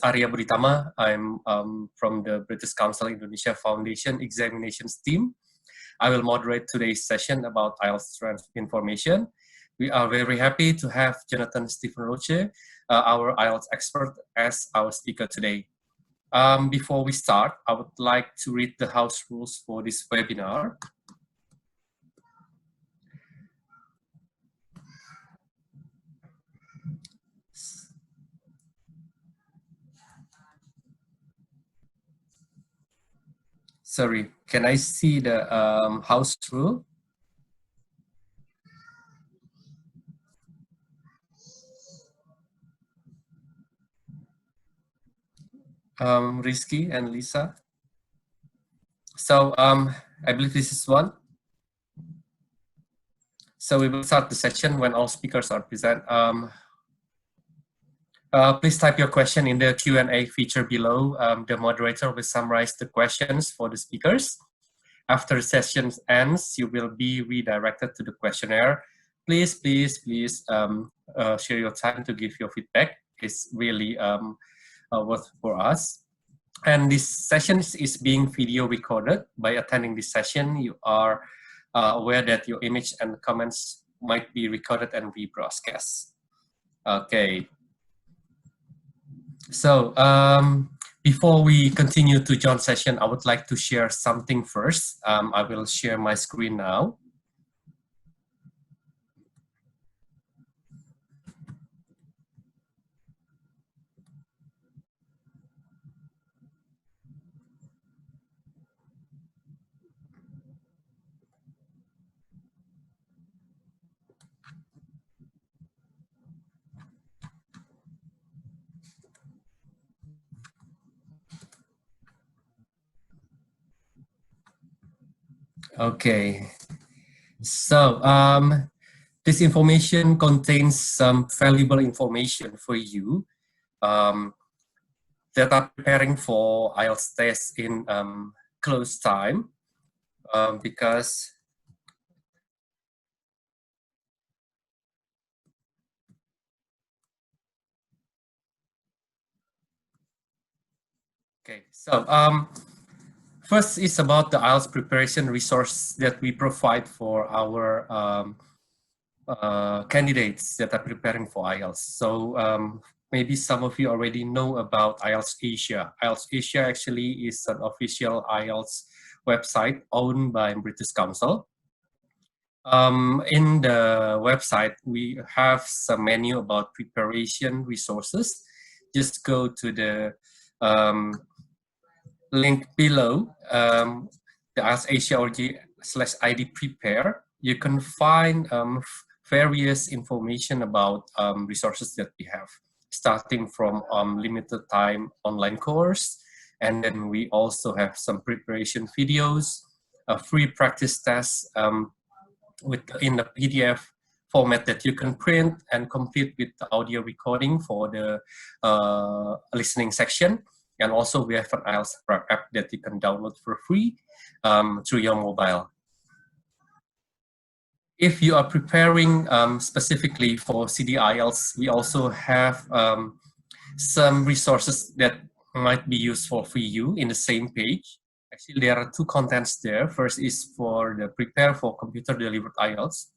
Arya Buritama. I'm from the British Council Indonesia Foundation Examinations team. I will moderate today's session about IELTS information. We are very happy to have Jonathan Stephen Roche, our IELTS expert, as our speaker today. Before we start, I would like to read the house rules for this webinar. Sorry, can I see the house rule? Rizky and Lisa. So I believe this is one. So we will start the session when all speakers are present. Please type your question in the Q&A feature below. The moderator will summarize the questions for the speakers. After the session ends, you will be redirected to the questionnaire. Please share your time to give your feedback. It's really worth for us. And this session is being video recorded. By attending this session, you are aware that your image and comments might be recorded and rebroadcast. Okay. So before we continue to John's session, I would like to share something first. I will share my screen now. Okay, so this information contains some valuable information for you that are preparing for IELTS test in close time because okay, so first is about the IELTS preparation resource that we provide for our candidates that are preparing for IELTS. So maybe some of you already know about IELTS Asia. IELTS Asia actually is an official IELTS website owned by British Council. In the website, we have some menu about preparation resources. Just go to the link below, the IELTS Asia /ID prepare. You can find various information about resources that we have, starting from limited time online course, and then we also have some preparation videos, a free practice test in the PDF format that you can print and complete with the audio recording for the listening section. And also we have an IELTS prep app that you can download for free through your mobile. If you are preparing specifically for CD IELTS, we also have some resources that might be useful for you in the same page. Actually, there are two contents there. First is for the prepare for computer delivered IELTS.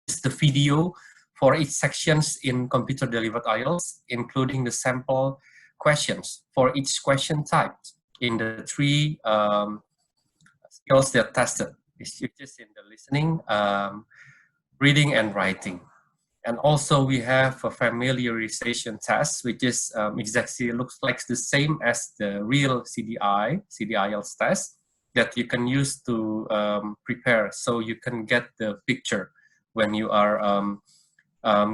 It's the video for each sections in computer delivered IELTS, including the sample questions for each question type in the three skills that are tested. It's just in the listening, reading, and writing. And also we have a familiarization test, which is exactly looks like the same as the real CD IELTS test that you can use to prepare, so you can get the picture when you are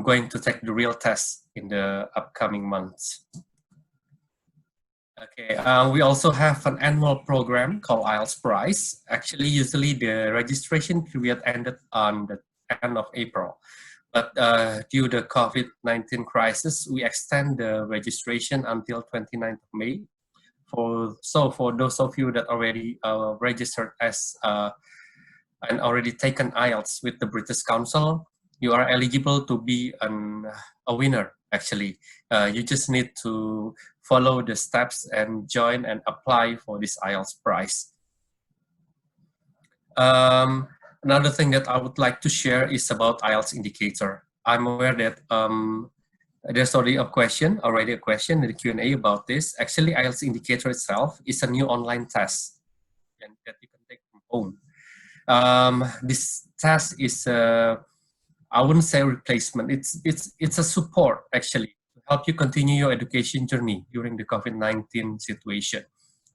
going to take the real test in the upcoming months. Okay, we also have an annual program called IELTS Prize. Actually, usually the registration period ended on the end of April. But due to the COVID-19 crisis, we extend the registration until 29th of May. So for those of you that already registered as and already taken IELTS with the British Council, you are eligible to be a winner actually. You just need to follow the steps and join and apply for this IELTS prize. Another thing that I would like to share is about IELTS indicator. I'm aware that there's already a question in the Q&A about this. Actually, IELTS indicator itself is a new online test that you can take from home. This test is, I wouldn't say replacement. It's a support actually to help you continue your education journey during the COVID-19 situation.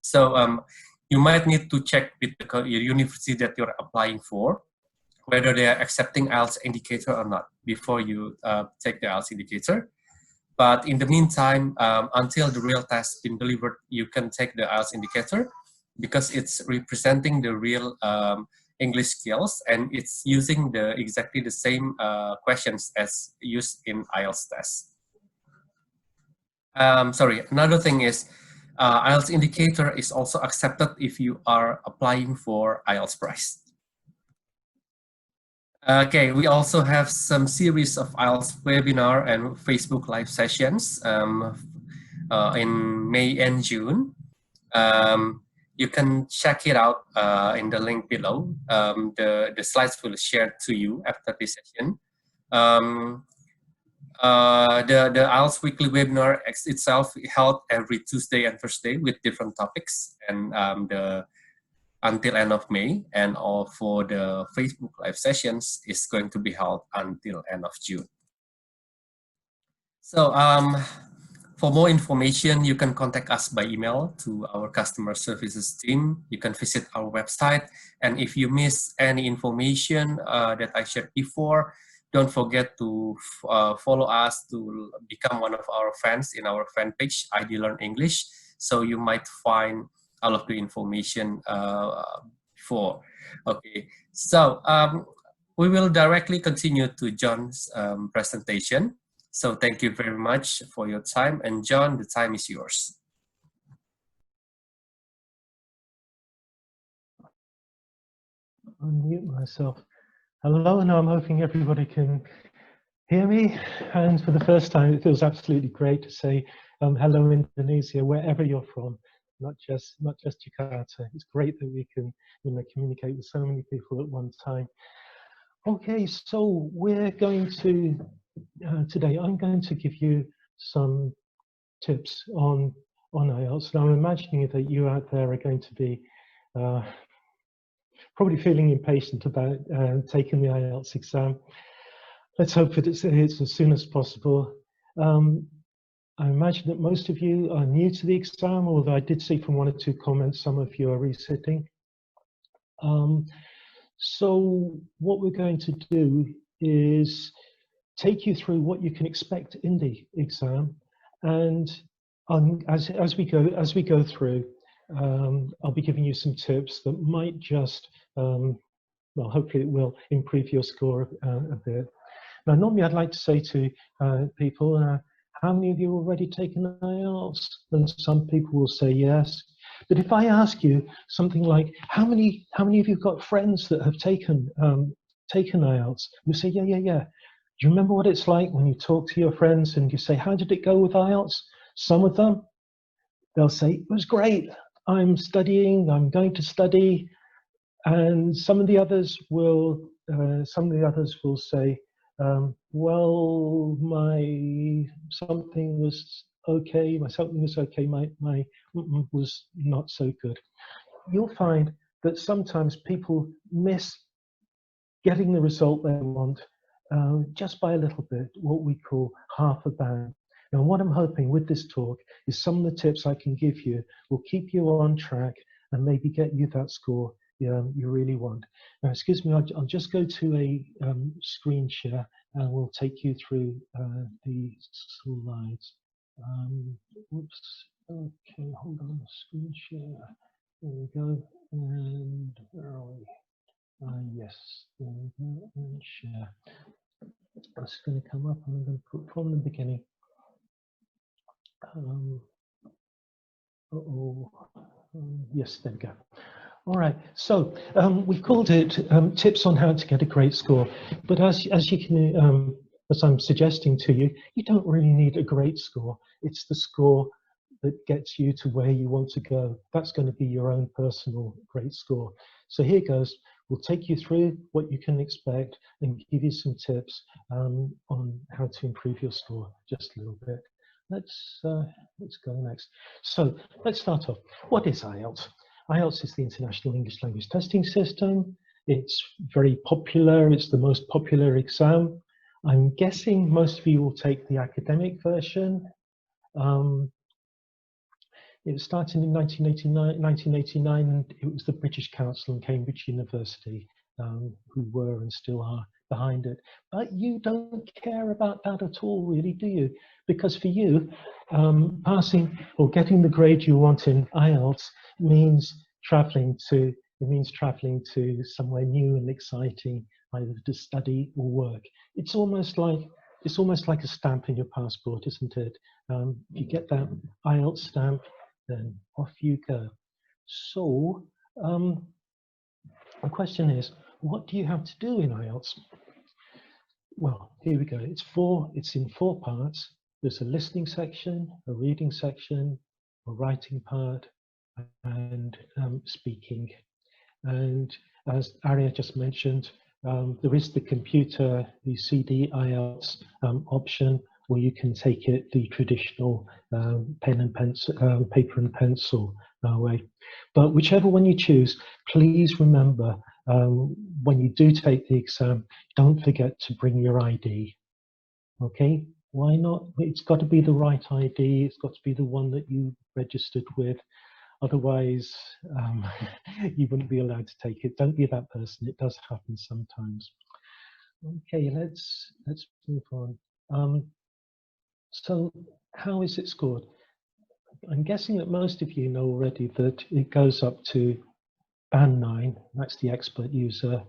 So you might need to check with your university that you're applying for, whether they are accepting IELTS indicator or not before you take the IELTS indicator. But in the meantime, until the real test has been delivered, you can take the IELTS indicator because it's representing the real English skills and it's using exactly the same questions as used in IELTS test. Sorry, another thing is IELTS indicator is also accepted if you are applying for IELTS prize. Okay, we also have some series of IELTS webinar and Facebook live sessions in May and June. You can check it out in the link below. The slides will share to you after this session. The IELTS weekly webinar itself held every Tuesday and Thursday with different topics, and until end of May, and all for the Facebook live sessions is going to be held until end of June. So for more information, you can contact us by email to our customer services team. You can visit our website, and if you miss any information that I shared before, don't forget to follow us to become one of our fans in our fan page, ID Learn English. So you might find all of the information before. Okay, so we will directly continue to John's presentation. So thank you very much for your time, and John, the time is yours. Unmute myself. Hello, and I'm hoping everybody can hear me. And for the first time, it feels absolutely great to say hello, Indonesia, wherever you're from. Not just Jakarta. It's great that we can, communicate with so many people at one time. Okay, so we're going to today. I'm going to give you some tips on IELTS. And I'm imagining that you out there are going to be probably feeling impatient about taking the IELTS exam. Let's hope that it's as soon as possible. I imagine that most of you are new to the exam, although I did see from one or two comments some of you are resitting. So what we're going to do is take you through what you can expect in the exam, and as we go through, I'll be giving you some tips that might just, well, hopefully it will improve your score a bit. Now, normally I'd like to say to people, how many of you already taken IELTS? And some people will say yes. But if I ask you something like, how many of you got friends that have taken IELTS? You say, yeah. Do you remember what it's like when you talk to your friends and you say, how did it go with IELTS? Some of them, they'll say, it was great. I'm studying, I'm going to study. And some of the others will say, well, my something was okay, my was not so good. You'll find that sometimes people miss getting the result they want just by a little bit, what we call half a band. Now, what I'm hoping with this talk is some of the tips I can give you will keep you on track and maybe get you that score you really want. Now, excuse me, I'll just go to a screen share and we'll take you through the slides. Whoops, okay, hold on, screen share. There we go, and where are we? Yes, there we go, and share. It's going to come up, and I'm going to put from the beginning. Yes, there we go. All right, so we've called it tips on how to get a great score. But as you can as I'm suggesting to you, you don't really need a great score. It's the score that gets you to where you want to go. That's going to be your own personal great score. So here goes. We'll take you through what you can expect and give you some tips on how to improve your score just a little bit. Let's go next. So let's start off. What is IELTS? IELTS is the International English Language Testing System. It's very popular. It's the most popular exam. I'm guessing most of you will take the academic version. It was started in 1989, and it was the British Council and Cambridge University who were and still are behind it. But you don't care about that at all, really, do you? Because for you, passing or getting the grade you want in IELTS means traveling to somewhere new and exciting, either to study or work. It's almost like a stamp in your passport, isn't it? If you get that IELTS stamp, then off you go. So the question is, what do you have to do in IELTS? Well, here we go. It's in 4 parts. There's a listening section, a reading section, a writing part, and speaking. And as Arya just mentioned, there is the computer, the CD IELTS option, where you can take it the traditional pen and pencil, paper and pencil way. But whichever one you choose, please remember when you do take the exam, don't forget to bring your ID. Okay? Why not? It's got to be the right ID. It's got to be the one that you registered with. Otherwise, you wouldn't be allowed to take it. Don't be that person. It does happen sometimes. Okay, let's move on. So how is it scored? I'm guessing that most of you know already that it goes up to band 9. That's the expert user,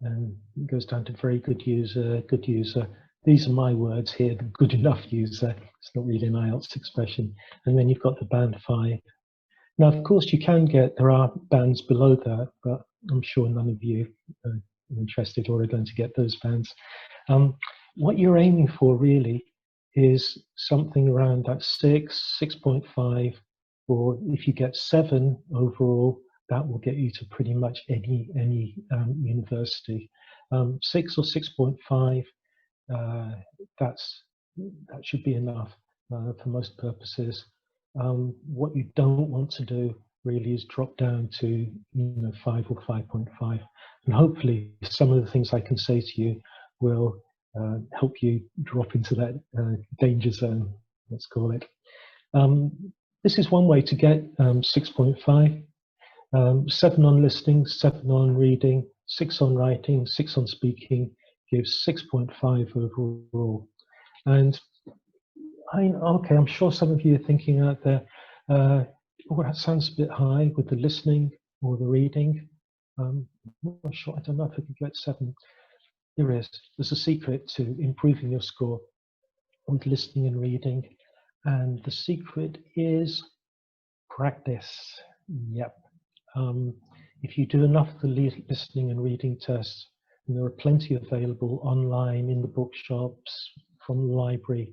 and it goes down to very good user, good user. These are my words here, the good enough user. It's not really an IELTS expression. And then you've got the band 5. Now, of course, there are bands below that, but I'm sure none of you are interested or are going to get those bands. What you're aiming for really is something around that 6, 6.5, or if you get 7 overall, that will get you to pretty much any university. 6 or 6.5, that should be enough for most purposes. What you don't want to do really is drop down to 5 or 5.5, and hopefully some of the things I can say to you will help you drop into that danger zone, let's call it. This is one way to get 6.5. 7 on listening, 7 on reading, 6 on writing, 6 on speaking gives 6.5 overall. And okay, I'm sure some of you are thinking out there, oh, that sounds a bit high with the listening or the reading. I'm not sure, I don't know if I could get 7. There's a secret to improving your score with listening and reading, and the secret is practice. Yep. If you do enough of the listening and reading tests, and there are plenty available online in the bookshops, from the library,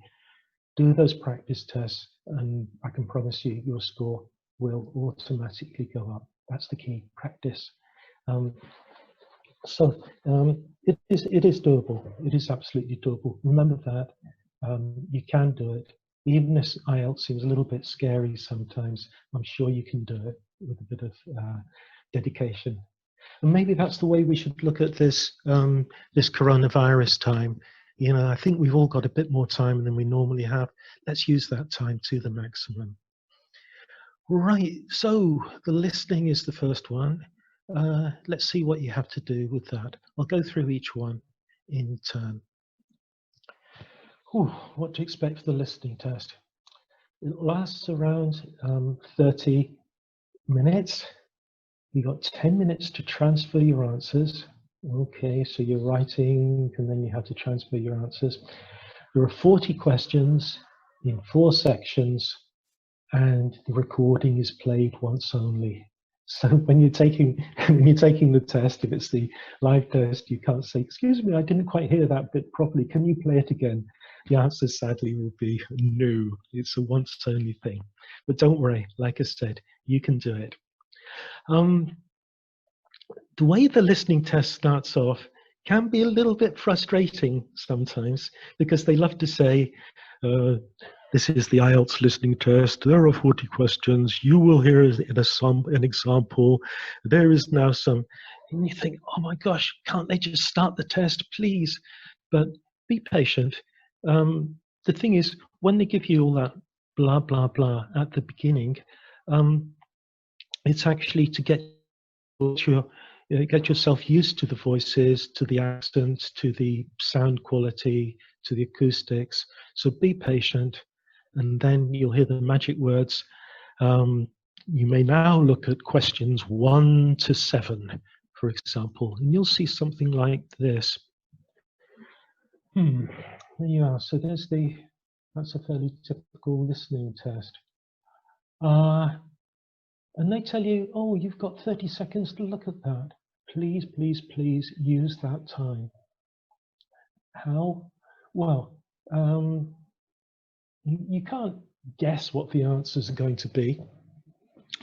do those practice tests, and I can promise you your score will automatically go up. That's the key, practice. So it is doable. It is absolutely doable. Remember that you can do it. Even if IELTS seems a little bit scary sometimes, I'm sure you can do it with a bit of dedication. And maybe that's the way we should look at this this coronavirus time. I think we've all got a bit more time than we normally have. Let's use that time to the maximum. Right, so the listening is the first one. Let's see what you have to do with that. I'll go through each one in turn. What to expect for the listening test. It lasts around 30 minutes. You've got 10 minutes to transfer your answers. Okay, so you're writing and then you have to transfer your answers. There are 40 questions in 4 sections, and the recording is played once only. So when you're taking the test, if it's the live test, you can't say, "Excuse me, I didn't quite hear that bit properly. Can you play it again?" The answer sadly will be no. It's a once only thing. But don't worry, like I said, you can do it. The way the listening test starts off can be a little bit frustrating sometimes, because they love to say, this is the IELTS listening test. There are 40 questions. You will hear an example. There is now some. And you think, oh my gosh, can't they just start the test, please? But be patient. The thing is, when they give you all that blah, blah, blah at the beginning, it's actually to get yourself used to the voices, to the accents, to the sound quality, to the acoustics. So be patient, and then you'll hear the magic words. You may now look at questions 1 to 7, for example, and you'll see something like this. There you are. So that's a fairly typical listening test. And they tell you, oh, you've got 30 seconds to look at that. Please, please, please use that time. How? Well, you can't guess what the answers are going to be.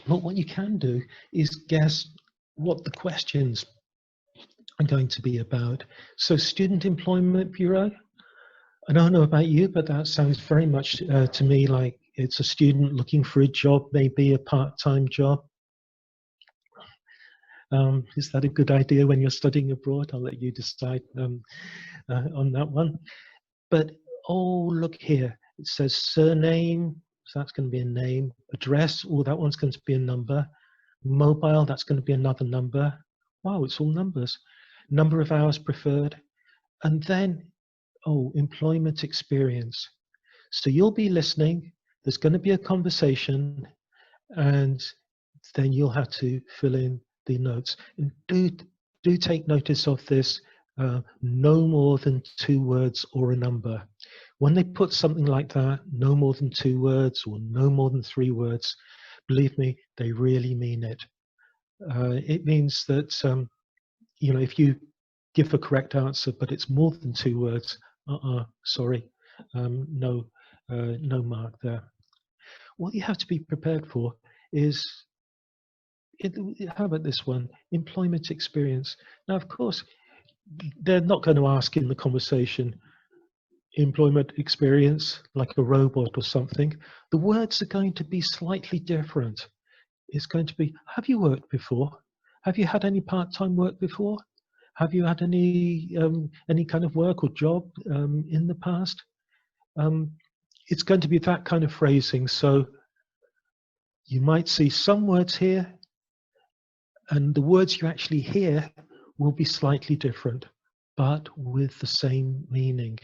But what you can do is guess what the questions are going to be about. So Student Employment Bureau, I don't know about you, but that sounds very much to me like it's a student looking for a job, maybe a part-time job. Is that a good idea when you're studying abroad? I'll let you decide on that one. But, oh, look here. It says surname, so that's going to be a name. Address, oh, that one's going to be a number. Mobile, that's going to be another number. Wow, it's all numbers. Number of hours preferred. And then, oh, employment experience. So you'll be listening. There's going to be a conversation, and then you'll have to fill in the notes. And do take notice of this. No more than 2 words or a number. When they put something like that, no more than 2 words or no more than 3 words, believe me, they really mean it. It means that if you give a correct answer, but it's more than 2 words, sorry, no mark there. What you have to be prepared for is, how about this one? Employment experience. Now, of course, they're not going to ask in the conversation, employment experience, like a robot or something. The words are going to be slightly different. It's going to be, have you worked before? Have you had any part-time work before? Have you had any kind of work or job in the past? It's going to be that kind of phrasing. So you might see some words here, and the words you actually hear will be slightly different, but with the same meaning.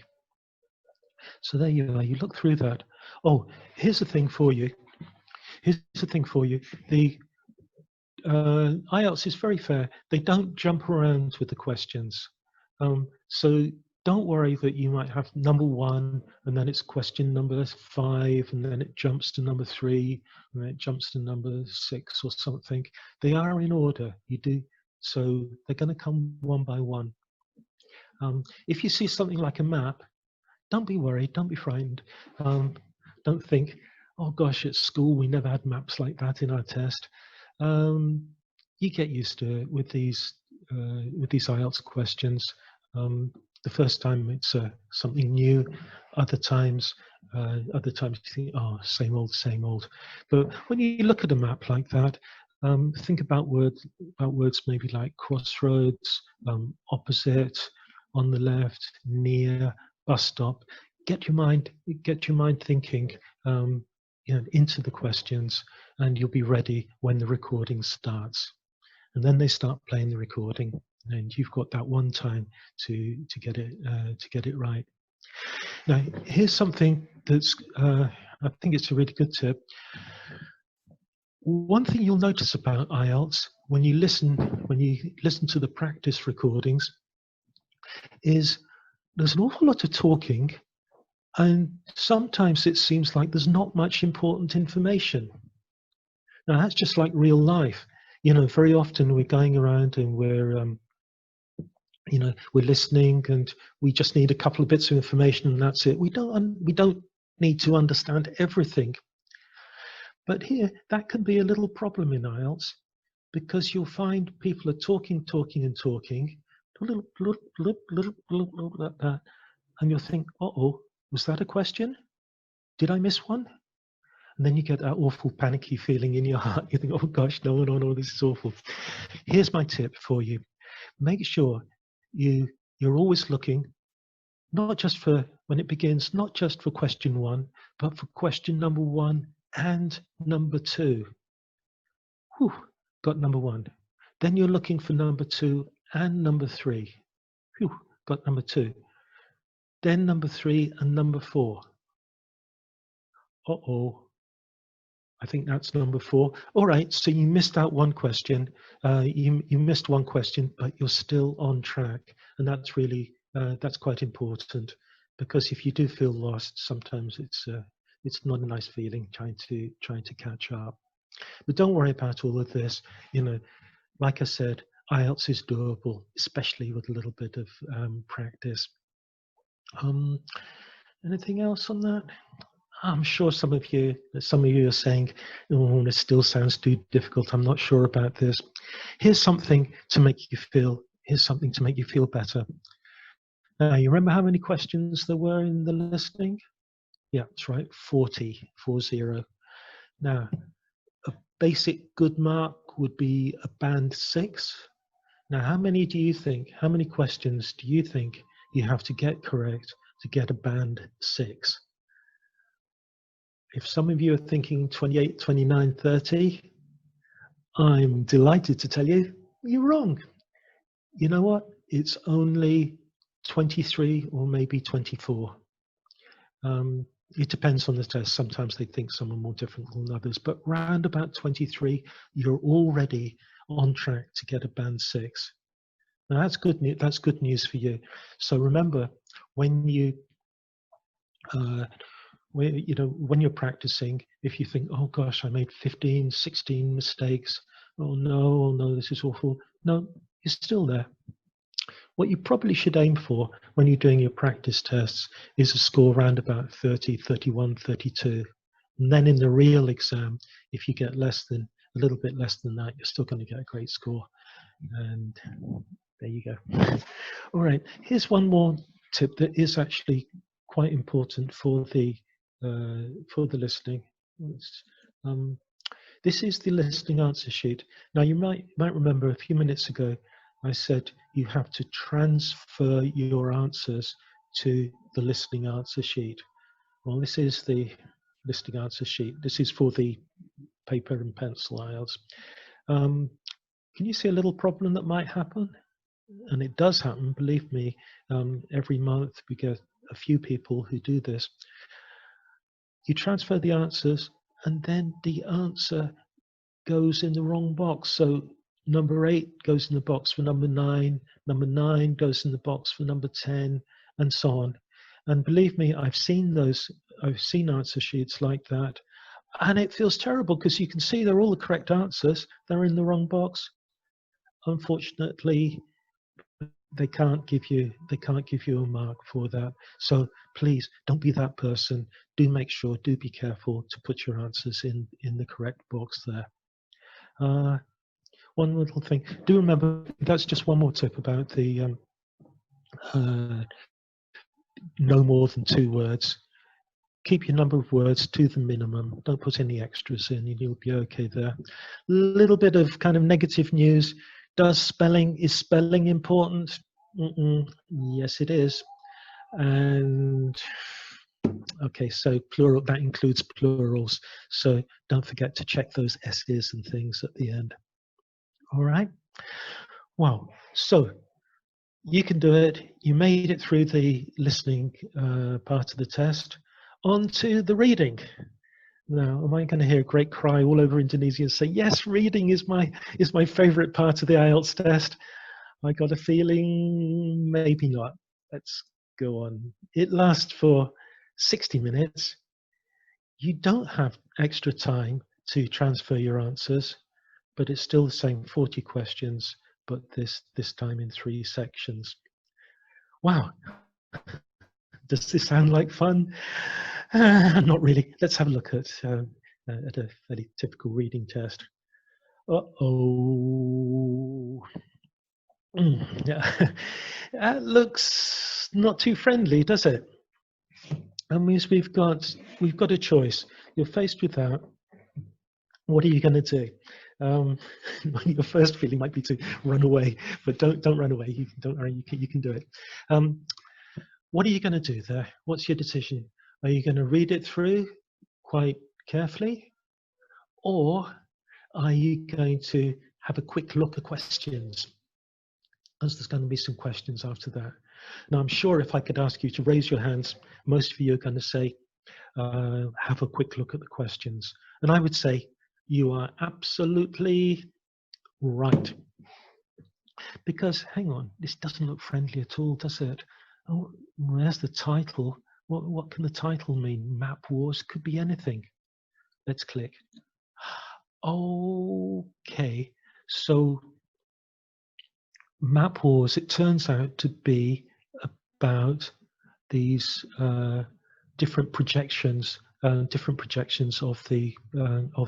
So there you are. You look through that. Oh, here's the thing for you. The IELTS is very fair. They don't jump around with the questions. So don't worry that you might have number 1, and then it's question number 5, and then it jumps to number 3, and then it jumps to number 6 or something. They are in order. So they're going to come one by one. If you see something like a map, don't be worried, don't be frightened. Don't think, oh gosh, at school we never had maps like that in our test. You get used to it with these IELTS questions. The first time it's something new. Other times you think, oh, same old. But when you look at a map like that, think about words maybe like crossroads, opposite, on the left, near, bus stop. Get your mind thinking into the questions, and you'll be ready when the recording starts. And then they start playing the recording, and you've got that one time to get it right. Now, here's something that's I think it's a really good tip. One thing you'll notice about IELTS when you listen to the practice recordings is there's an awful lot of talking, and sometimes it seems like there's not much important information. Now, that's just like real life. You know, very often we're going around and we're we're listening and we just need a couple of bits of information and that's it. We don't need to understand everything. But here, that can be a little problem in IELTS, because you'll find people are talking, and you'll think, uh-oh, was that a question? Did I miss one? And then you get that awful panicky feeling in your heart. You think, oh gosh, no, this is awful. Here's my tip for you. Make sure you're always looking, not just for when it begins, not just for question 1, but for question number 1 and number 2. Whew, got number 1. Then you're looking for number 2 and number 3. Whew, got number 2. Then number 3 and number 4. Uh-oh, I think that's number 4. All right, so you missed out one question. You missed one question, but you're still on track, and that's really that's quite important, because if you do feel lost, sometimes it's not a nice feeling trying to catch up. But don't worry about all of this. You know, like I said, IELTS is doable, especially with a little bit of practice. Anything else on that? I'm sure some of you are saying, oh, this still sounds too difficult. I'm not sure about this. Here's something to make you feel better. Now, you remember how many questions there were in the listening? Yeah, that's right, 40. Now, a basic good mark would be a band 6. Now, how many questions do you think you have to get correct to get a band 6? If some of you are thinking 28, 29, 30, I'm delighted to tell you, you're wrong. You know what? It's only 23 or maybe 24. It depends on the test. Sometimes they think some are more difficult than others, but round about 23, you're already on track to get a band 6. Now that's good news. That's good news for you. So remember, when you're practicing, if you think, oh gosh, I made 15, 16 mistakes. Oh no, this is awful. No, you're still there. What you probably should aim for when you're doing your practice tests is a score around about 30, 31, 32. And then in the real exam, if you get a little bit less than that, you're still going to get a great score. And there you go. All right, here's one more tip that is actually quite important for the listening. This is the listening answer sheet. Now you might remember a few minutes ago I said you have to transfer your answers to the listening answer sheet. Well, this is the listening answer sheet. This is for the paper and pencil IELTS. Can you see a little problem that might happen? And it does happen, believe me. Every month we get a few people who do this. You transfer the answers and then the answer goes in the wrong box. So number 8 goes in the box for number 9, number 9 goes in the box for number 10, and so on. And believe me, I've seen answer sheets like that, and it feels terrible because you can see they're all the correct answers, they're in the wrong box. Unfortunately, they can't give you a mark for that. So please don't be that person. Do be careful to put your answers in the correct box there. One little thing, do remember, that's just one more tip about the no more than 2 words. Keep your number of words to the minimum. Don't put any extras in and you'll be okay there. A little bit of kind of negative news. Is spelling important? Yes, it is. And okay, so plural, that includes plurals. So don't forget to check those S's and things at the end. All right. Wow. So you can do it. You made it through the listening part of the test. On to the reading. Now, am I going to hear a great cry all over Indonesia and say, yes, reading is my favorite part of the IELTS test? I got a feeling maybe not. Let's go on. It lasts for 60 minutes. You don't have extra time to transfer your answers, but it's still the same 40 questions, but this time in 3 sections. Wow, does this sound like fun? Not really. Let's have a look at a fairly typical reading test. Uh-oh. Yeah. That looks not too friendly, does it? That means we've got a choice. You're faced with that. What are you going to do? Your first feeling might be to run away, but don't run away. You can do it. What are you going to do there? What's your decision? Are you going to read it through quite carefully, or are you going to have a quick look at questions? As there's going to be some questions after that. Now, I'm sure if I could ask you to raise your hands, most of you are going to say, have a quick look at the questions. And I would say, you are absolutely right. Because, hang on, this doesn't look friendly at all, does it? Oh, where's the title? What can the title mean? Map Wars? Could be anything. Let's click. Okay, so Map Wars, it turns out to be about these different projections of the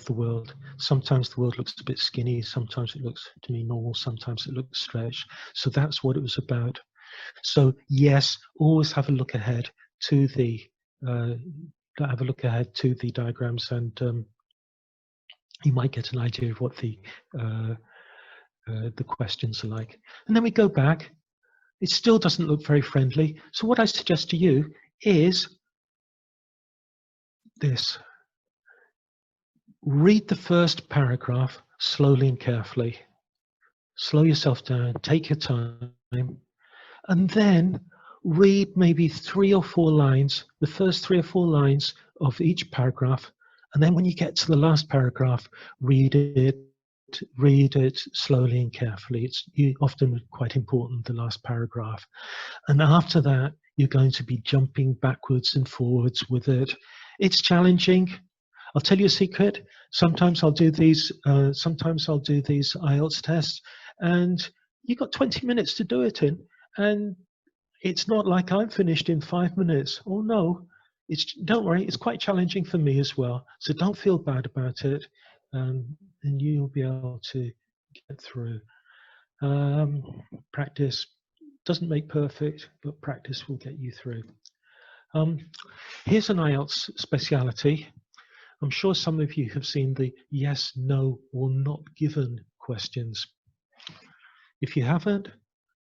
world. Sometimes the world looks a bit skinny, sometimes it looks to me normal, sometimes it looks stretched. So that's what it was about. So yes, always have a look ahead to the diagrams, and you might get an idea of what the questions are like. And then we go back. It still doesn't look very friendly. So what I suggest to you is this. Read the first paragraph slowly and carefully. Slow yourself down, take your time, and then read maybe 3 or 4 lines, the first 3 or 4 lines of each paragraph. And then when you get to the last paragraph, read it slowly and carefully. It's often quite important, the last paragraph. And after that, you're going to be jumping backwards and forwards with it. It's challenging. I'll tell you a secret. Sometimes I'll do these IELTS tests, and you've got 20 minutes to do it in, and it's not like I'm finished in 5 minutes. Oh no, don't worry, it's quite challenging for me as well. So don't feel bad about it, and you'll be able to get through. Practice doesn't make perfect, but practice will get you through. Here's an IELTS speciality. I'm sure some of you have seen the yes, no, or not given questions. If you haven't,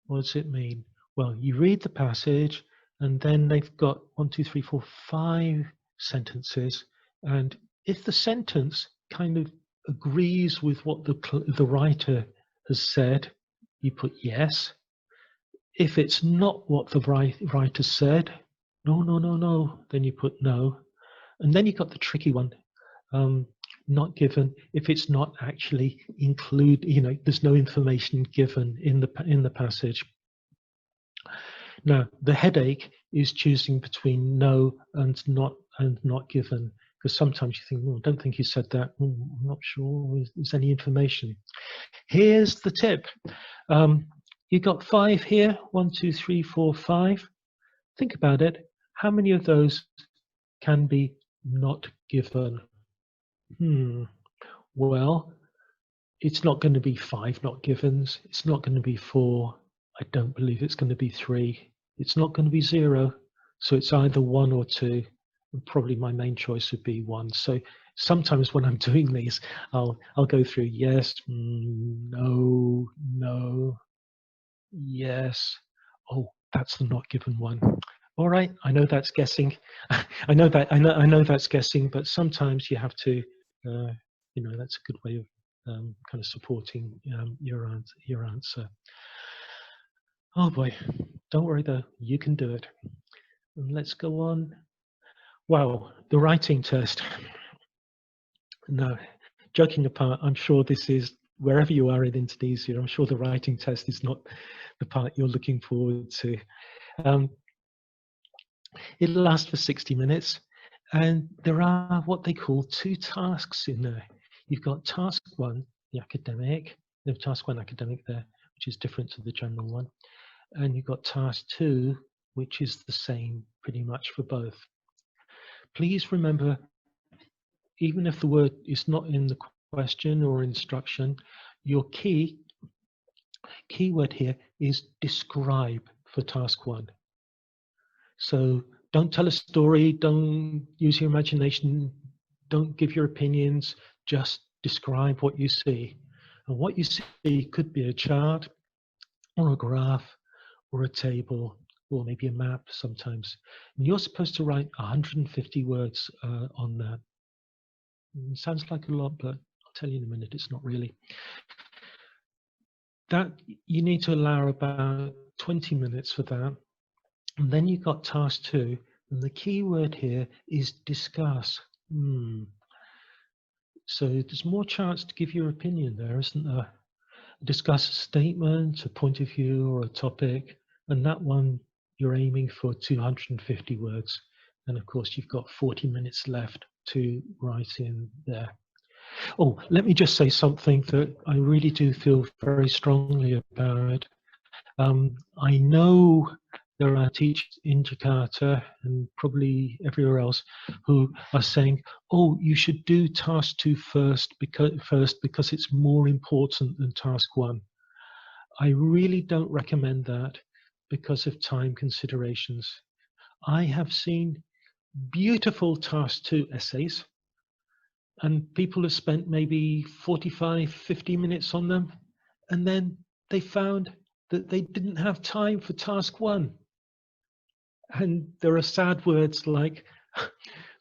what does it mean? Well, you read the passage, and then they've got 1, 2, 3, 4, 5 sentences. And if the sentence kind of agrees with what the writer has said, you put yes. If it's not what the writer said, no, then you put no. And then you've got the tricky one. Not given, if it's not actually there's no information given in the passage. Now, the headache is choosing between no and not given, because sometimes you think, I don't think you said that. I'm not sure there's any information. Here's the tip. You got 5 here, 1, 2, 3, 4, 5. Think about it. How many of those can be not given? Well, it's not going to be 5 not givens. It's not going to be 4. I don't believe it's going to be 3. It's not going to be 0. So it's either 1 or 2. And probably my main choice would be 1. So sometimes when I'm doing these, I'll go through yes, no, yes. Oh, that's the not given one. All right, I know that's guessing. I know that's guessing, but sometimes you have to. That's a good way of kind of supporting your answer. Oh boy, don't worry though, you can do it. And let's go on. Wow, the writing test. No, joking apart, I'm sure this is, wherever you are in Indonesia, I'm sure the writing test is not the part you're looking forward to. It'll last for 60 minutes, and there are what they call 2 tasks in there. You've got task 1, the academic, the task 1 academic there, which is different to the general one. And you've got task 2, which is the same pretty much for both. Please remember, even if the word is not in the question or instruction, your keyword here is describe for task 1. So don't tell a story, don't use your imagination, don't give your opinions, just describe what you see. And what you see could be a chart or a graph or a table or maybe a map sometimes. And you're supposed to write 150 words on that. It sounds like a lot, but I'll tell you in a minute, it's not really. That you need to allow about 20 minutes for that. And then you've got task 2, and the key word here is discuss. So there's more chance to give your opinion there, isn't there? Discuss a statement, a point of view, or a topic, and that one you're aiming for 250 words. And of course, you've got 40 minutes left to write in there. Oh, let me just say something that I really do feel very strongly about. I know there are teachers in Jakarta and probably everywhere else who are saying, oh, you should do task 2 first because it's more important than task 1. I really don't recommend that because of time considerations. I have seen beautiful task 2 essays, and people have spent maybe 45, 50 minutes on them, and then they found that they didn't have time for task 1. And there are sad words like,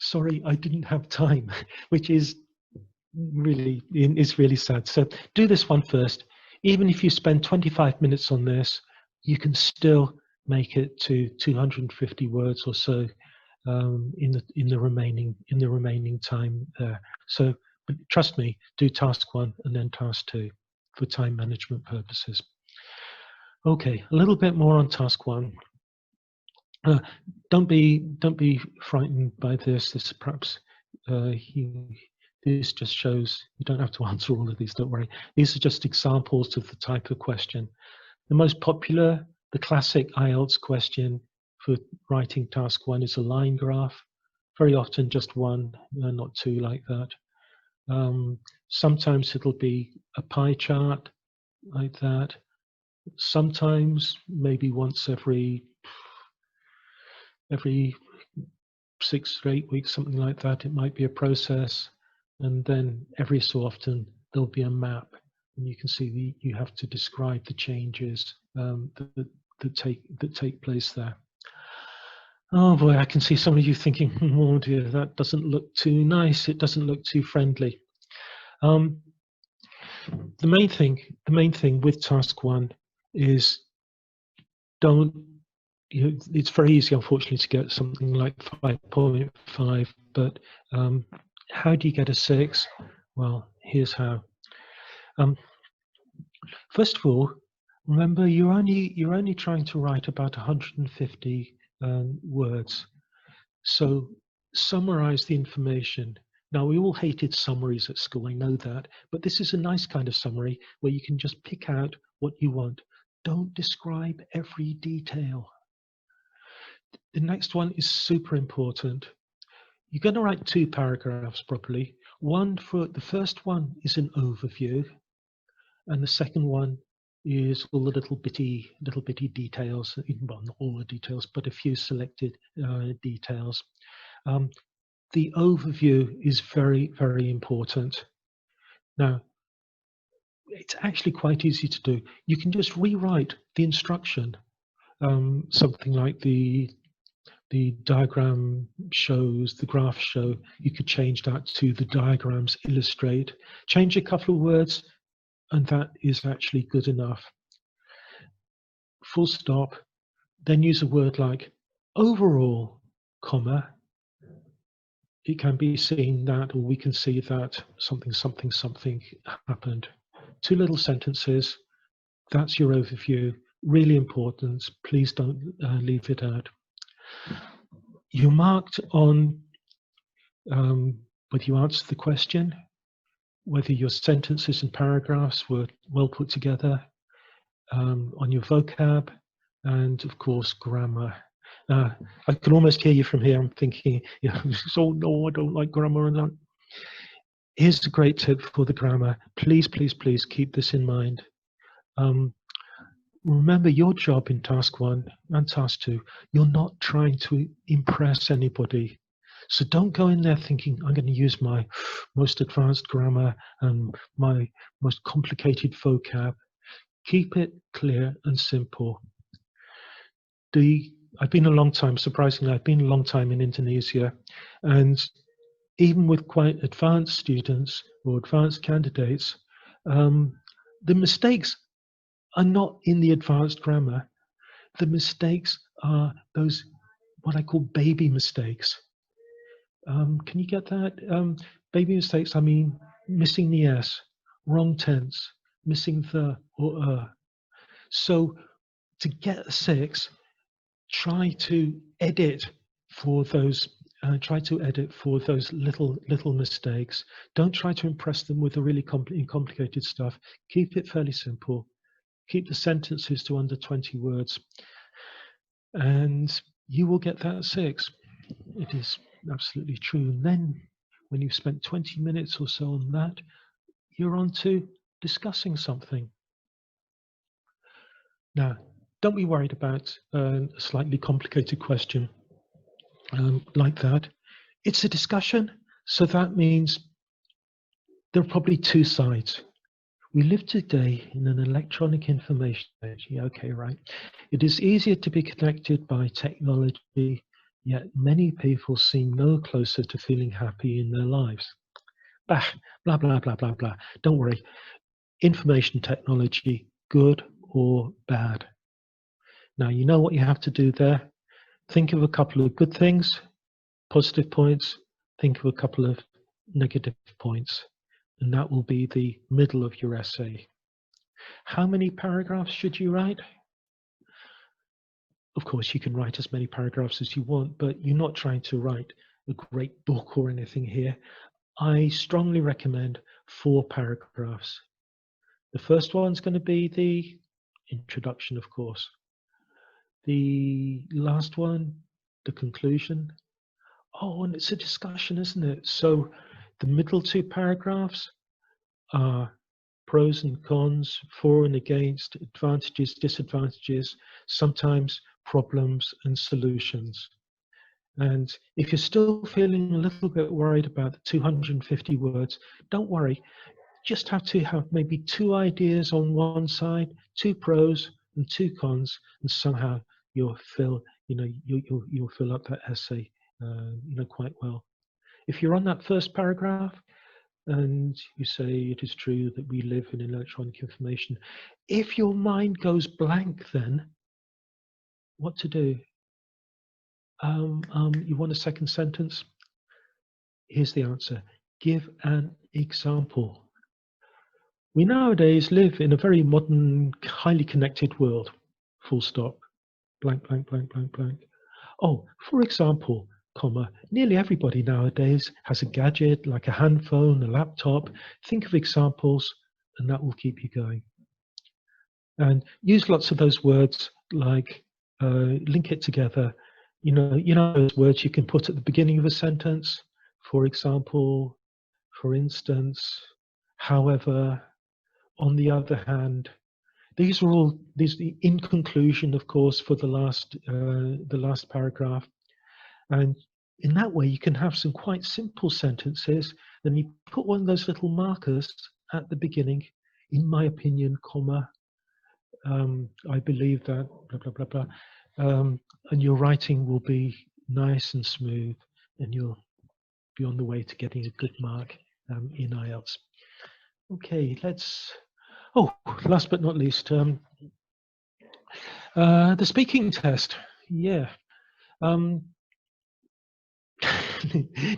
sorry, I didn't have time, which is really sad. So do this one first. Even if you spend 25 minutes on this, you can still make it to 250 words or so in the remaining time there. So, but trust me, do task 1 and then task 2 for time management purposes. Okay, a little bit more on task 1. Don't be frightened by this. This perhaps this just shows you don't have to answer all of these. Don't worry. These are just examples of the type of question. The most popular, the classic IELTS question for writing task 1 is a line graph. Very often just one, not two like that. Sometimes it'll be a pie chart like that. Sometimes maybe once every 6 or 8 weeks, something like that, it might be a process. And then every so often there'll be a map, and you can see you have to describe the changes that take place there. Oh boy, I can see some of you thinking, oh dear, that doesn't look too nice. It doesn't look too friendly. The main thing with task 1 is it's very easy, unfortunately, to get something like 5.5, but how do you get a 6? Well, here's how. First of all, remember you're only trying to write about 150 words. So summarize the information. Now, we all hated summaries at school, I know that, but this is a nice kind of summary where you can just pick out what you want. Don't describe every detail. The next one is super important. You're going to write 2 paragraphs properly. The first one is an overview, and the second one is all the little bitty details. Well, not all the details, but a few selected details. The overview is very, very important. Now, it's actually quite easy to do. You can just rewrite the instruction. Something like the diagram shows, the graph show, you could change that to the diagrams illustrate. Change a couple of words, and that is actually good enough. Full stop. Then use a word like overall, comma. It can be seen that, or we can see that something happened. 2 little sentences. That's your overview. Really important. Please don't leave it out. You marked on whether you answered the question, whether your sentences and paragraphs were well put together, on your vocab, and of course grammar. I can almost hear you from here. I'm thinking, oh no, I don't like grammar and that. Here's a great tip for the grammar. Please, please, please keep this in mind. Remember your job in task 1 and task 2. You're not trying to impress anybody. So don't go in there thinking, I'm going to use my most advanced grammar and my most complicated vocab. Keep it clear and simple. I've been a long time, surprisingly, I've been a long time in Indonesia, and even with quite advanced students or advanced candidates, the mistakes are not in the advanced grammar. The mistakes are those, what I call baby mistakes. Can you get that? Baby mistakes, I mean, missing the S, wrong tense, missing the or So to get a 6, try to edit for those. Try to edit for those little mistakes. Don't try to impress them with the really complicated stuff. Keep it fairly simple. Keep the sentences to under 20 words, and you will get that 6. It is absolutely true. And then when you've spent 20 minutes or so on that, you're on to discussing something. Now, don't be worried about a slightly complicated question like that. It's a discussion, so that means there are probably 2 sides. We live today in an electronic information age. Yeah, okay, right. It is easier to be connected by technology, yet many people seem no closer to feeling happy in their lives. Bah, blah, blah, blah, blah, blah. Don't worry. Information technology, good or bad. Now, you know what you have to do there. Think of a couple of good things, positive points. Think of a couple of negative points. And that will be the middle of your essay. How many paragraphs should you write? Of course, you can write as many paragraphs as you want, but you're not trying to write a great book or anything here. I strongly recommend 4 paragraphs. The first one's going to be the introduction, of course. The last one, the conclusion. Oh, and it's a discussion, isn't it? So the middle 2 paragraphs are pros and cons, for and against, advantages, disadvantages, sometimes problems and solutions. And if you're still feeling a little bit worried about the 250 words, don't worry. Just have to have maybe 2 ideas on one side, 2 pros and 2 cons, and somehow you'll fill up that essay, quite well. If you're on that first paragraph and you say it is true that we live in electronic information, if your mind goes blank, then what to do? You want a second sentence? Here's the answer. Give an example. We nowadays live in a very modern, highly connected world. Full stop. Blank, blank, blank, blank, blank. Oh, for example, comma, nearly everybody nowadays has a gadget like a handphone, a laptop. Think of examples, and that will keep you going. And use lots of those words like link it together. You know those words you can put at the beginning of a sentence. For example, for instance, however, on the other hand. These are all in conclusion, of course, for the last paragraph. And in that way, you can have some quite simple sentences. Then you put one of those little markers at the beginning, in my opinion, comma, I believe that, blah, blah, blah, blah. And your writing will be nice and smooth, and you'll be on the way to getting a good mark in IELTS. Okay, oh, last but not least, the speaking test. Yeah.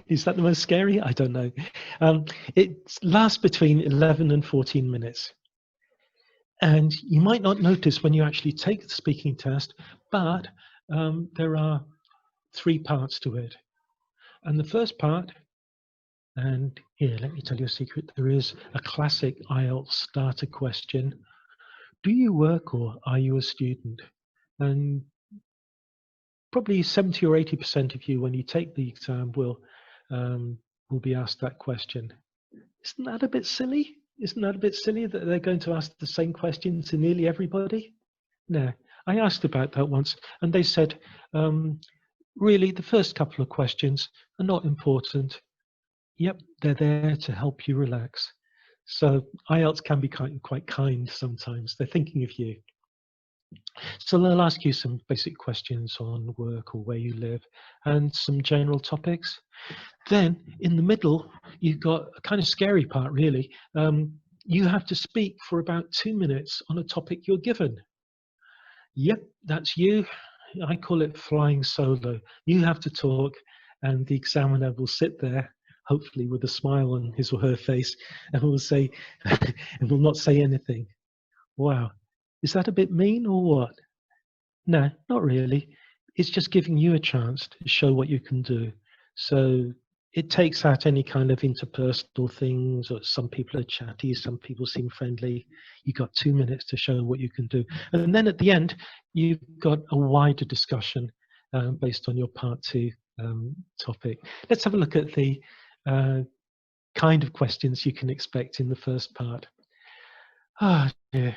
Is that the most scary? I don't know. It lasts between 11 and 14 minutes. And you might not notice when you actually take the speaking test, but there are 3 parts to it. And the first part, And here, let me tell you a secret. There is a classic IELTS starter question. Do you work or are you a student? And probably 70 or 80% of you, when you take the exam, will be asked that question. Isn't that a bit silly? Isn't that a bit silly that they're going to ask the same question to nearly everybody? No, I asked about that once, and they said, really, the first couple of questions are not important. Yep, they're there to help you relax. So IELTS can be quite kind sometimes. They're thinking of you. So they'll ask you some basic questions on work or where you live and some general topics. Then in the middle, you've got a kind of scary part, really. You have to speak for about 2 minutes on a topic you're given. Yep, that's you. I call it flying solo. You have to talk, and the examiner will sit there, hopefully with a smile on his or her face, and will say, and will not say anything. Wow, is that a bit mean or what? No, not really. It's just giving you a chance to show what you can do. So it takes out any kind of interpersonal things, or some people are chatty, some people seem friendly. You've got 2 minutes to show what you can do. And then at the end, you've got a wider discussion based on your part 2 topic. Let's have a look at the kind of questions you can expect in the first part. Ah, dear.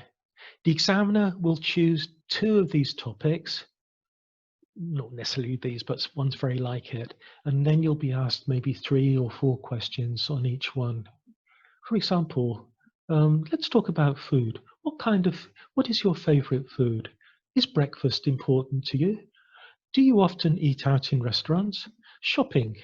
The examiner will choose 2 of these topics, not necessarily these, but one's very like it, and then you'll be asked maybe 3 or 4 questions on each one. For example, let's talk about food. What is your favorite food? Is breakfast important to you? Do you often eat out in restaurants? Shopping.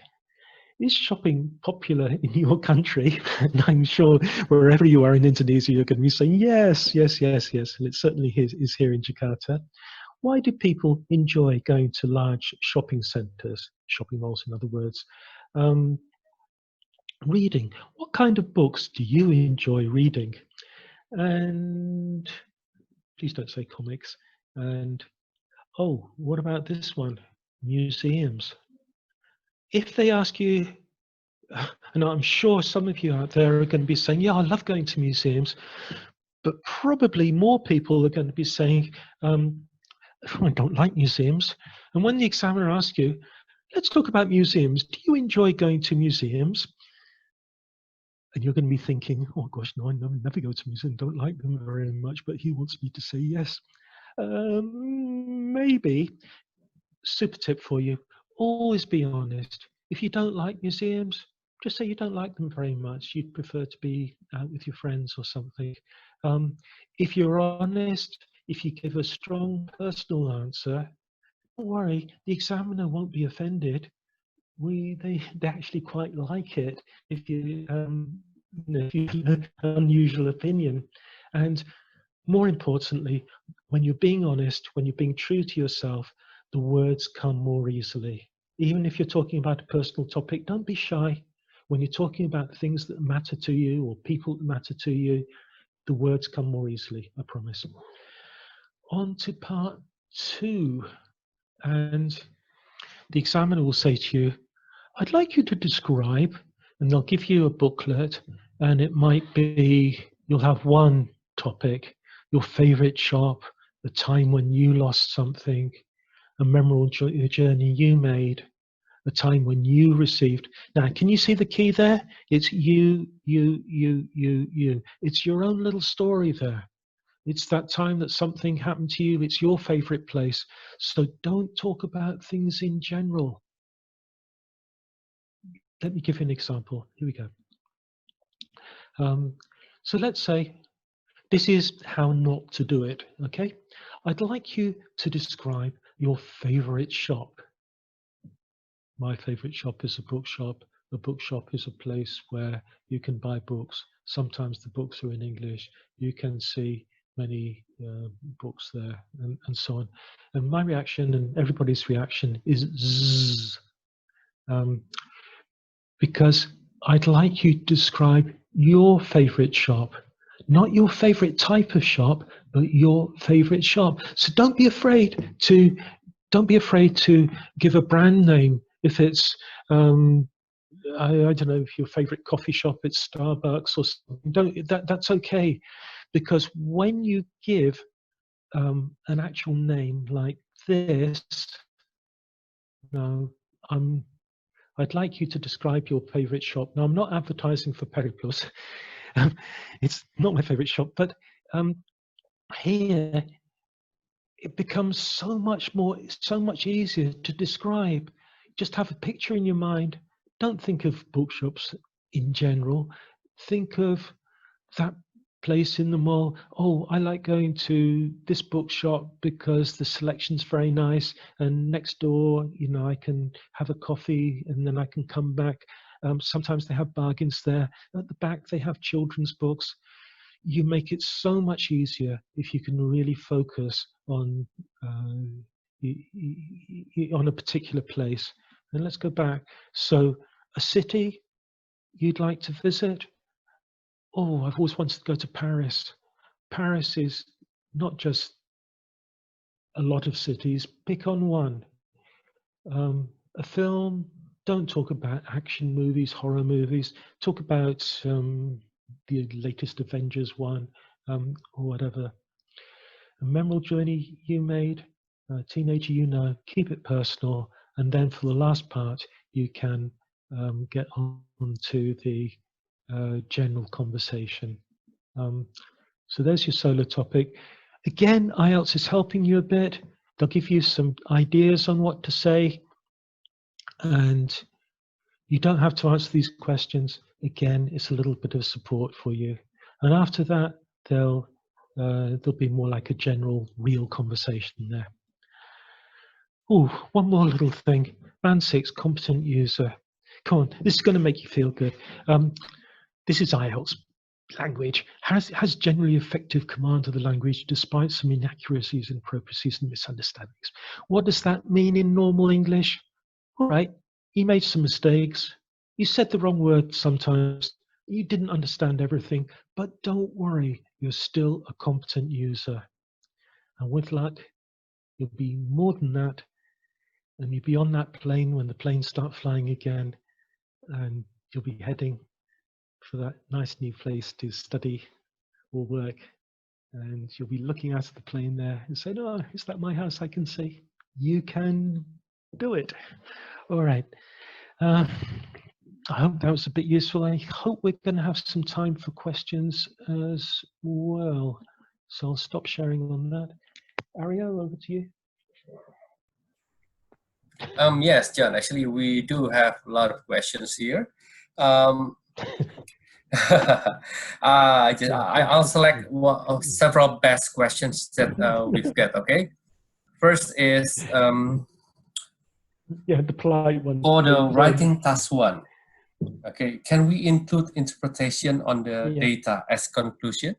Is shopping popular in your country? And I'm sure wherever you are in Indonesia, you're going to be saying yes, yes, yes, yes. And it certainly is here in Jakarta. Why do people enjoy going to large shopping centres, shopping malls in other words? Reading. What kind of books do you enjoy reading? And please don't say comics. And oh, what about this one? Museums. If they ask you, and I'm sure some of you out there are going to be saying, yeah, I love going to museums, but probably more people are going to be saying, I don't like museums. And when the examiner asks you, let's talk about museums, do you enjoy going to museums? And you're going to be thinking, oh gosh, no, I never go to museums, don't like them very much, but he wants me to say yes. Maybe. Super tip for you, always be honest. If you don't like museums, just say you don't like them very much. You'd prefer to be out with your friends or something. If you're honest, if you give a strong personal answer, don't worry, the examiner won't be offended. They actually quite like it if you if you have an unusual opinion. And more importantly, when you're being honest, when you're being true to yourself, the words come more easily. Even if you're talking about a personal topic, don't be shy. When you're talking about things that matter to you or people that matter to you, the words come more easily, I promise. On to part 2. And the examiner will say to you, I'd like you to describe, and they'll give you a booklet, and it might be, you'll have one topic, your favorite shop, the time when you lost something, a memorable journey you made, a time when you received. Now, can you see the key there? It's you. It's your own little story there. It's that time that something happened to you. It's your favorite place. So don't talk about things in general. Let me give you an example. Here we go. So let's say this is how not to do it, okay? I'd like you to describe your favorite shop. My favorite shop is a bookshop. A bookshop is a place where you can buy books. Sometimes the books are in English. You can see many books there and so on. And my reaction and everybody's reaction is zzz. Because I'd like you to describe your favorite shop, not your favorite type of shop, but your favorite shop. So don't be afraid to give a brand name if it's I don't know, if your favorite coffee shop, it's Starbucks or something. That's okay, because when you give an actual name like this, no, I'd like you to describe your favorite shop. Now, I'm not advertising for Periplus. It's not my favorite shop, but here it becomes so much easier to describe. Just have a picture in your mind. Don't think of bookshops in general. Think of that place in the mall. Oh, I like going to this bookshop because the selection's very nice, and next door, you know, I can have a coffee and then I can come back. Sometimes they have bargains there. At the back, they have children's books. You make it so much easier if you can really focus on on a particular place. And let's go back. So, a city you'd like to visit. Oh, I've always wanted to go to Paris. Paris is not just a lot of cities. Pick on one. A film. Don't talk about action movies, horror movies. Talk about the latest Avengers one, or whatever. A memorable journey you made, a teenager you know. Keep it personal, and then for the last part, you can get on to the general conversation. So there's your solo topic. Again, IELTS is helping you a bit. They'll give you some ideas on what to say, and you don't have to answer these questions. Again, it's a little bit of support for you. And after that, there'll be more like a general, real conversation there. Oh, one more little thing. Band 6, competent user. Come on, this is going to make you feel good. This is IELTS. Language has generally effective command of the language despite some inaccuracies, improprieties, and misunderstandings. What does that mean in normal English? All right, you made some mistakes. You said the wrong word sometimes. You didn't understand everything, but don't worry, you're still a competent user. And with luck, you'll be more than that. And you'll be on that plane when the planes start flying again, and you'll be heading for that nice new place to study or work, and you'll be looking out of the plane there and saying, oh, is that my house I can see? You can do it. All right. I hope that was a bit useful. I hope we're going to have some time for questions as well. So I'll stop sharing on that. Ario, over to you. Yes, John, actually, we do have a lot of questions here. I'll select several best questions that we've got, okay? First is yeah, the polite one. for the writing task 1. Okay, can we include interpretation on the data as conclusion?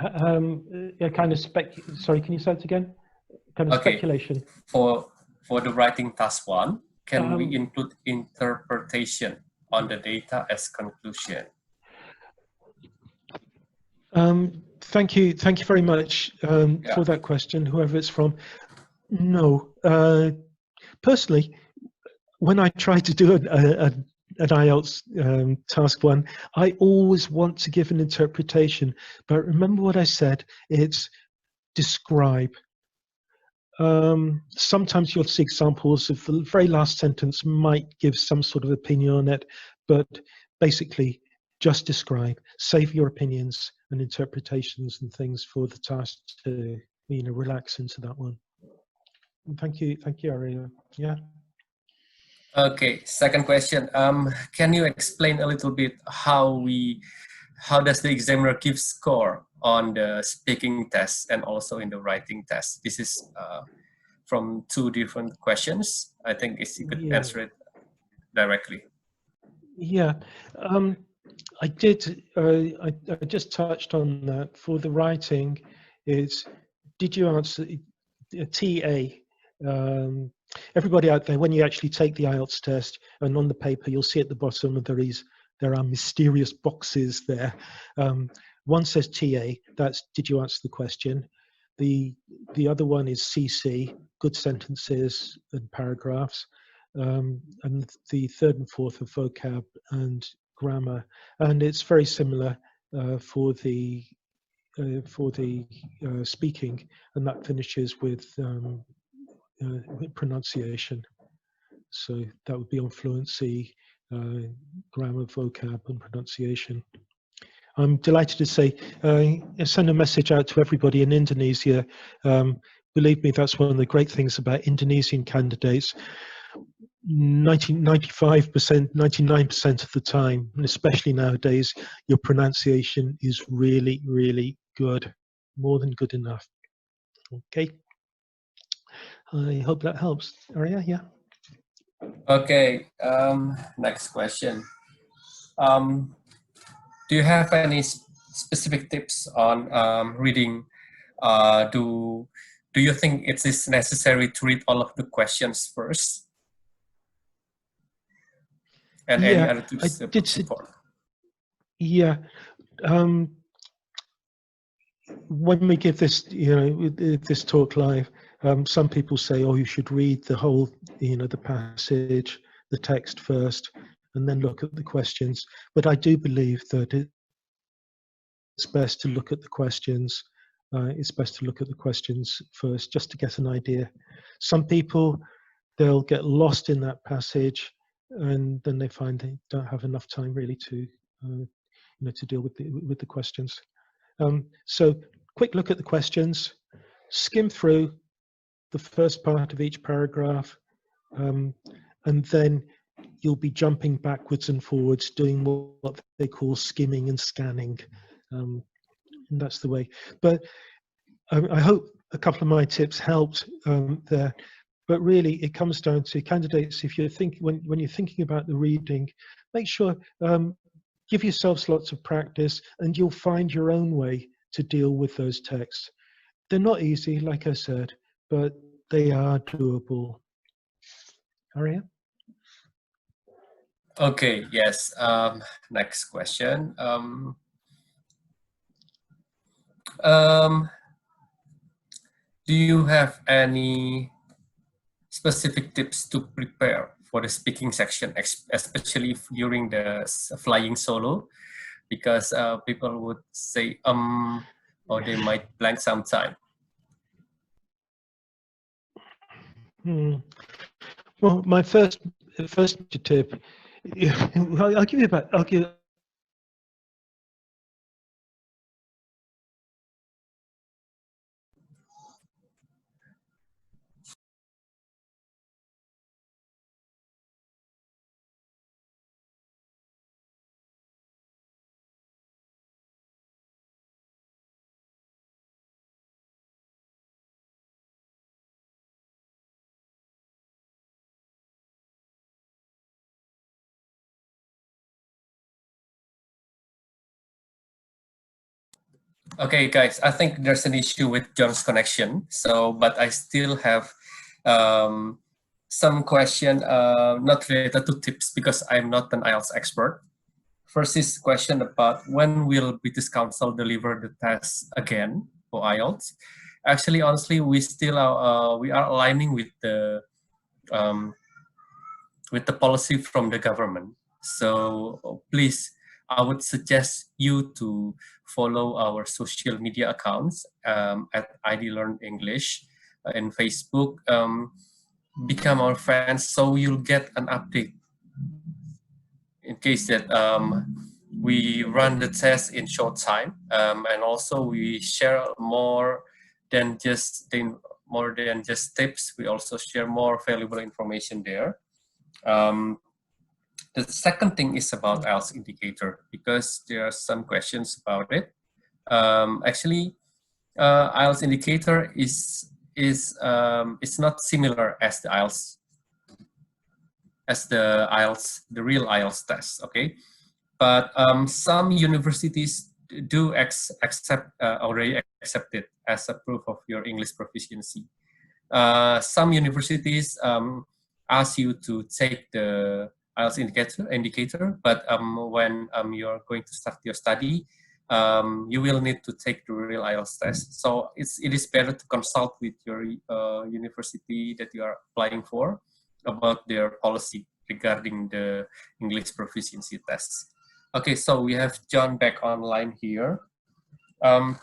Kind of sorry, can you say it again? Kind of speculation. For the writing task 1, can we include interpretation on the data as conclusion? Thank you very much for that question, whoever it's from. No, personally, when I try to do an IELTS task 1, I always want to give an interpretation. But remember what I said, it's describe. Sometimes you'll see examples of the very last sentence might give some sort of opinion on it, but basically just describe. Save your opinions and interpretations and things for the task to, you know, relax into that one. And thank you, Aria. Yeah. Okay, second question. Can you explain a little bit how does the examiner give score on the speaking test and also in the writing test? This is from 2 different questions. I think you could answer it directly. Yeah, I did. I just touched on that. For the writing, did you answer TA? Everybody out there, when you actually take the IELTS test, and on the paper, you'll see at the bottom there are mysterious boxes there. One says TA, that's did you answer the question? The other one is CC, good sentences and paragraphs, and the third and fourth are vocab and grammar, and it's very similar for the speaking, and that finishes with pronunciation. So that would be on fluency, grammar, vocab, and pronunciation. I'm delighted to say, send a message out to everybody in Indonesia. Believe me, that's one of the great things about Indonesian candidates. 95%, 99% of the time, and especially nowadays, your pronunciation is really, really good. More than good enough. Okay. I hope that helps. Arya, yeah. Okay, next question. Do you have any specific tips on reading? Do you think it is necessary to read all of the questions first? And any other tips support? Yeah. When we give this, this talk live, some people say, "Oh, you should read the whole, the passage, the text first, and then look at the questions." But I do believe that it's best to look at the questions. It's best to look at the questions first, just to get an idea. Some people, they'll get lost in that passage, and then they find they don't have enough time really to, to deal with the questions. So, quick look at the questions. Skim through the first part of each paragraph, and then you'll be jumping backwards and forwards, doing what they call skimming and scanning. And that's the way. But I hope a couple of my tips helped there. But really, it comes down to candidates. If you think when you're thinking about the reading, make sure give yourselves lots of practice, and you'll find your own way to deal with those texts. They're not easy, like I said, but they are doable. Arya? Okay, yes. Next question. Do you have any specific tips to prepare for the speaking section, especially during the flying solo? Because people would say or they might blank sometime. Well, my first tip, I'll give you about. Okay, guys, I think there's an issue with John's connection. So, but I still have some question not related to tips because I'm not an IELTS expert. First is question about when will British Council deliver the test again for IELTS. Actually, honestly, we still are we are aligning with the policy from the government. So please, I would suggest you to follow our social media accounts at ID Learn English in Facebook. Become our friends so you'll get an update in case that we run the test in short time, and also we share more than just tips. We also share more valuable information there. The second thing is about IELTS indicator, because there are some questions about it. Actually, IELTS indicator is not similar as the IELTS, the real IELTS test. Okay, but some universities do already accept it as a proof of your English proficiency. Some universities ask you to take the IELTS indicator, but when you're going to start your study, you will need to take the real IELTS test. So it is better to consult with your university that you are applying for about their policy regarding the English proficiency tests. Okay, so we have John back online here. Yeah,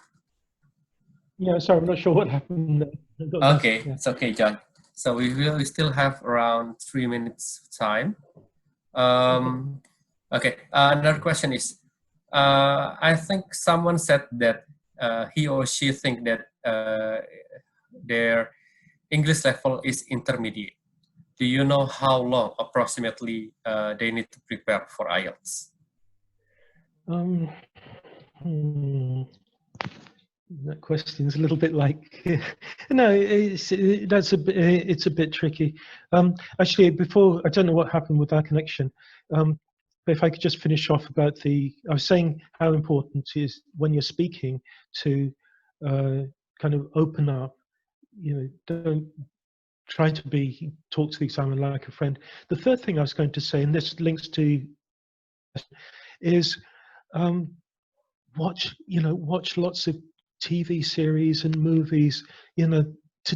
sorry, I'm not sure what happened there. Okay, yeah. It's okay, John. So we still have around 3 minutes time. Okay, another question is, I think someone said that he or she think that their English level is intermediate. Do you know how long approximately they need to prepare for IELTS? That question is a little bit like, no, it's a bit tricky. Actually, before, I don't know what happened with our connection, but if I could just finish off about I was saying how important it is when you're speaking to kind of open up, don't try to talk to the examiner like a friend. The third thing I was going to say, and this links to, is watch lots of TV series and movies, to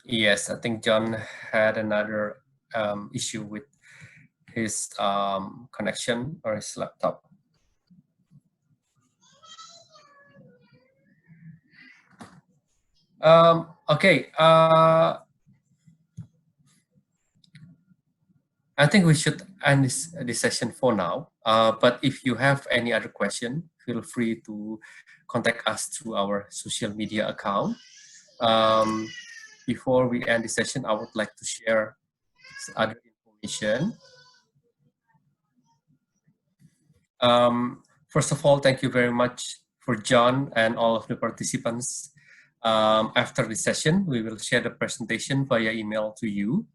Yes, I think John had another issue with his connection or his laptop. Okay, I think we should end this session for now. But if you have any other question, feel free to contact us through our social media account. Before we end the session, I would like to share other information. First of all, thank you very much for John and all of the participants. After the session, we will share the presentation via email to you.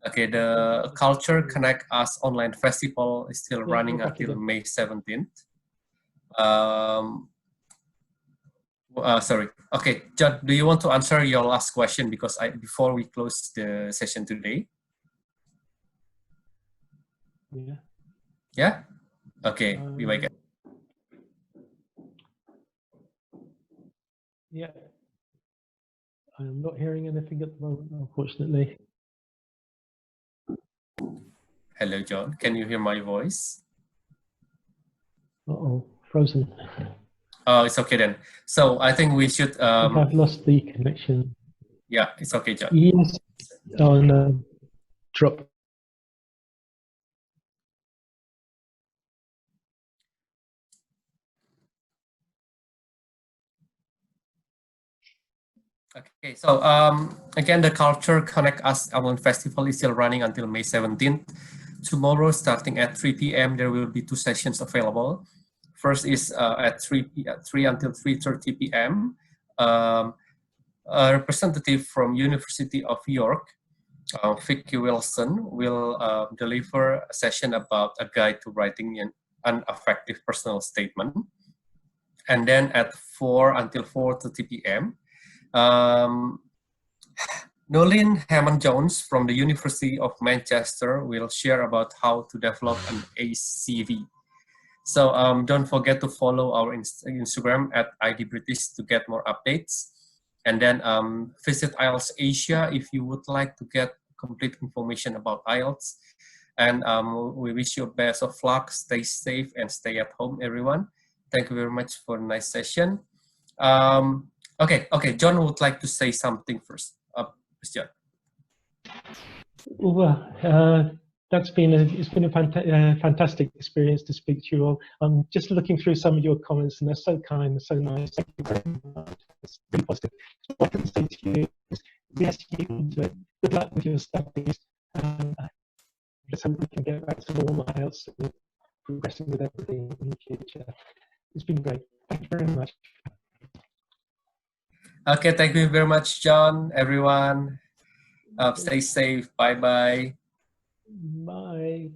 Okay, the Culture Connect Us online festival is still running until May 17th. Sorry. Okay, John, do you want to answer your last question before we close the session today? Yeah. Yeah? Okay, we make it. Yeah. I'm not hearing anything at the moment, unfortunately. Hello, John. Can you hear my voice? Uh-oh, frozen. Oh, it's okay then. So I think we should... I think I've lost the connection. Yeah, it's okay, John. Yes. Oh, no. Drop. Okay, so again, the Culture Connect Us Online Festival is still running until May 17th. Tomorrow, starting at 3 p.m., there will be 2 sessions available. First is at 3 until 3:30 p.m. A representative from University of York, Vicky Wilson, will deliver a session about a guide to writing an effective personal statement. And then at 4 until 4:30 p.m., Nolin Hammond-Jones from the University of Manchester will share about how to develop an ACV. So don't forget to follow our Instagram at IDBritish to get more updates. And then visit IELTS Asia if you would like to get complete information about IELTS. And we wish you best of luck, stay safe, and stay at home, everyone. Thank you very much for a nice session. Okay, John would like to say something first. John. Well, it's been a fantastic experience to speak to you all. I'm just looking through some of your comments, and they're so kind and so nice. Thank you very much. It's really positive. What I can say to you is, yes, you can do it. Good luck with your studies. Just hope we can get back to normal IELTS and progressing with everything in the future. It's been great. Thank you very much. Okay, thank you very much, John, everyone. Stay safe. Bye-bye. Bye.